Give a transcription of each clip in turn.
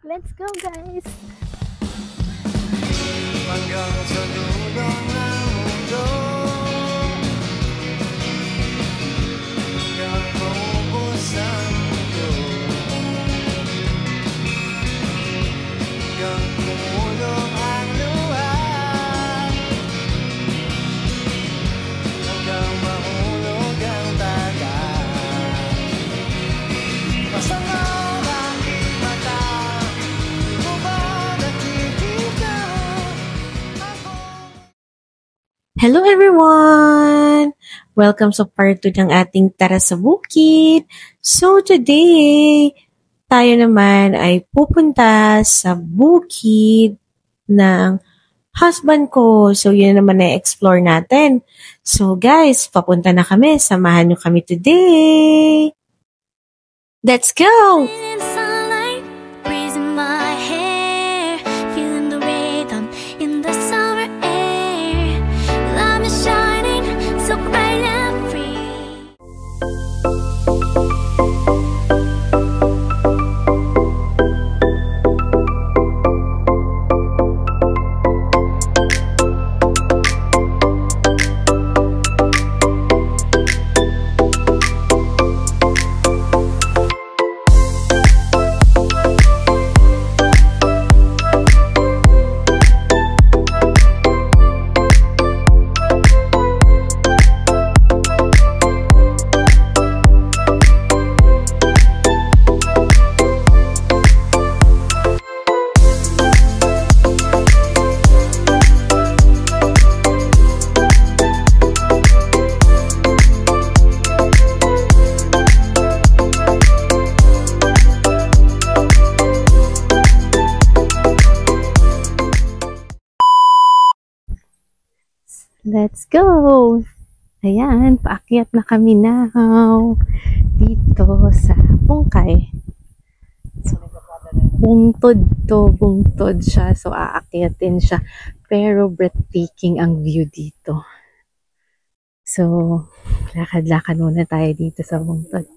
Let's go, guys! Hanggang sa dulo ng mundo, hanggang maubos ang mundo, hanggang tumulong ang luha, hanggang mahulog ang taga. Masama ang aking mata, di mo ba nakikita? Hello everyone! Welcome sa part 2 ng ating Tara sa Bukid. So today, tayo naman ay pupunta sa bukid ng husband ko. So yun naman na explore natin. So guys, papunta na kami. Samahan nyo kami today. Let's go! In sunlight, breezing my hair, feeling the rhythm in the summer air. Love is shining so bright and free. Let's go! Ayan, paakyat na kami now dito sa Bungkay. So, bungtod siya. So, aakyatin siya. Pero breathtaking ang view dito. So, lakad-lakad muna tayo dito sa bungtod.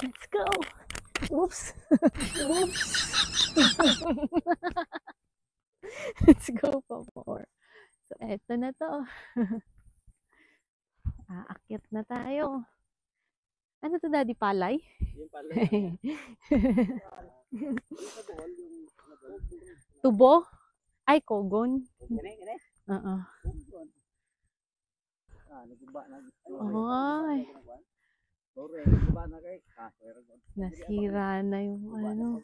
Let's go! Oops! Oops! Let's go pa more. So, eto na to. Aakyat na tayo. Ano to, Daddy? Palay? Yung pala, Tubo? Ay, kogon. gani. Oo. Naguba na. Ay, Sorry, naguba na kay nasira na yung ano.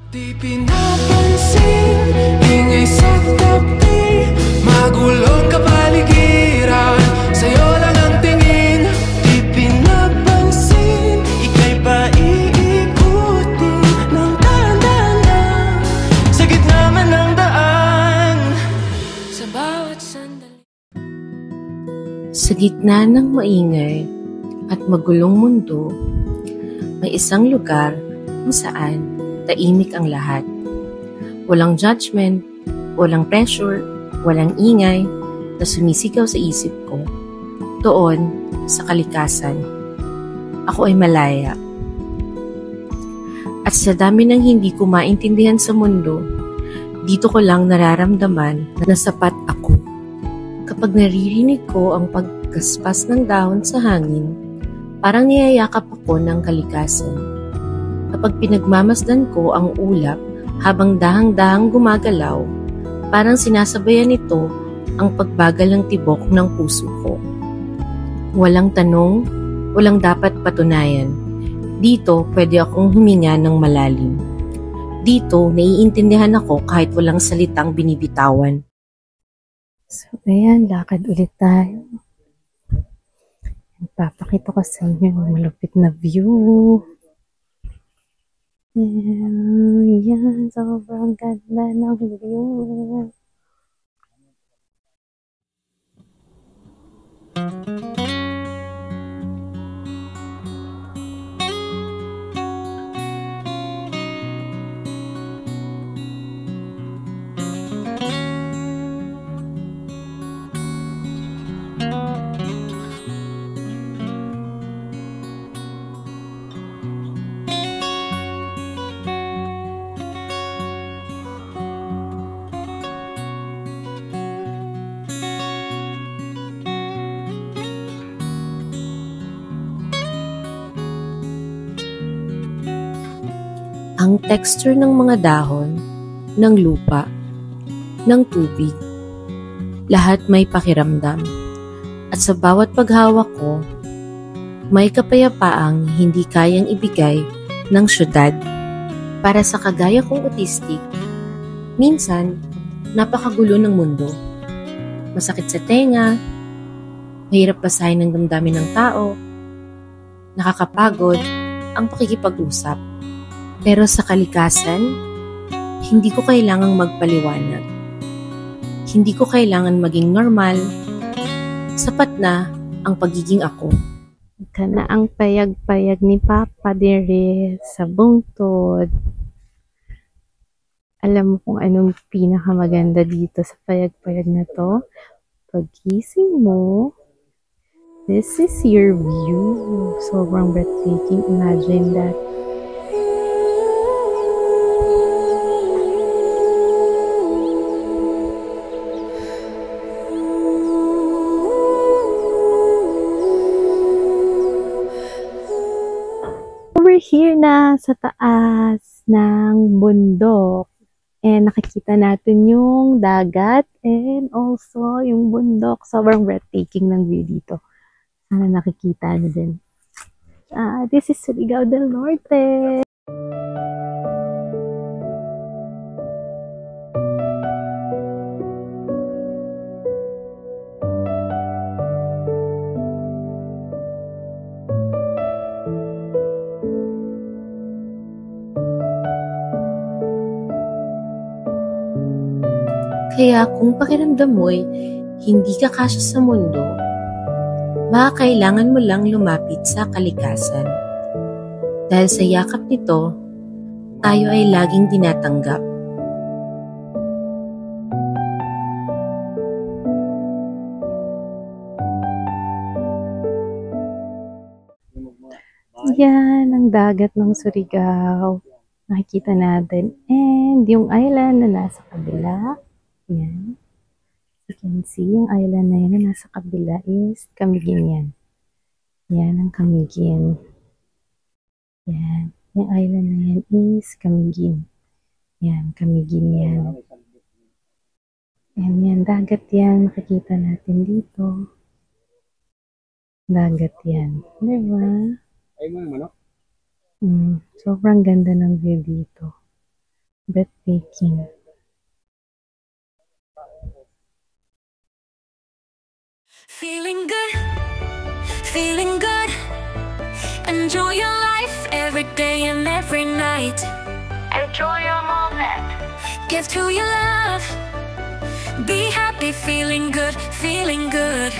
Di pinapansin, ingay sa tabi, magulong kapaligiran, sa'yo lang ang tingin. Di pinapansin, ika'y paiikutin ng dahan-dahan, sa gitna man ng daan, sa bawat sandali. Sa gitna ng maingay at magulong mundo, may isang lugar kung saan tahimik ang lahat. Walang judgment, walang pressure, walang ingay na sumisigaw sa isip ko. Doon, sa kalikasan, ako ay malaya. At sa dami ng hindi ko maintindihan sa mundo, dito ko lang nararamdaman na sapat ako. Kapag naririnig ko ang paggaspas ng dahon sa hangin, parang niyayakap ako ng kalikasan. Kapag pinagmamasdan ko ang ulap habang dahang-dahang gumagalaw, parang sinasabayan nito ang pagbagal ng tibok ng puso ko. Walang tanong, walang dapat patunayan. Dito, pwede akong huminga ng malalim. Dito, naiintindihan ako kahit walang salitang binibitawan. So, ayan, lakad ulit tayo. Papakita ko sa inyo yung malupit na view. Ayan, sobrang ganda ng view. Ang texture ng mga dahon, ng lupa, ng tubig, lahat may pakiramdam. At sa bawat paghawak ko, may kapayapaang hindi kayang ibigay ng syudad. Para sa kagaya kong autistic, minsan, napakagulo ng mundo. Masakit sa tenga, mahirap basahin ng damdamin ng tao, nakakapagod ang pakikipag-usap. Pero sa kalikasan, hindi ko kailangang magpaliwanag. Hindi ko kailangan maging normal. Sapat na ang pagiging ako. Ika na ang payag-payag ni Papa dire sa bungtod. Alam mo kung anong pinakamaganda dito sa payag-payag na to? Pagising mo, this is your view. Sobrang breathtaking. Imagine that. We're here na sa taas ng bundok. And nakikita natin yung dagat and also yung bundok. Sobrang breathtaking ng view dito. Sana nakikita nyo din. This is Surigao del Norte. Kaya kung pakiramdam mo'y hindi ka kasya sa mundo, baka kailangan mo lang lumapit sa kalikasan. Dahil sa yakap nito, tayo ay laging tinatanggap. Yan, ang dagat ng Surigao. Nakikita natin. And yung island na nasa kabila. Yan. You can see, yung island na yan na nasa kabila is Camiguin yan. Yan ang Camiguin. Yan. Yung island na yan is Camiguin. Yan, Camiguin yan. Yan, dagat yan. Makikita natin dito. Dagat yan. Diba? Sobrang ganda ng view dito. Breathtaking. Feeling good, feeling good. Enjoy your life every day and every night. Enjoy your moment. Give to your love. Be happy, feeling good, feeling good.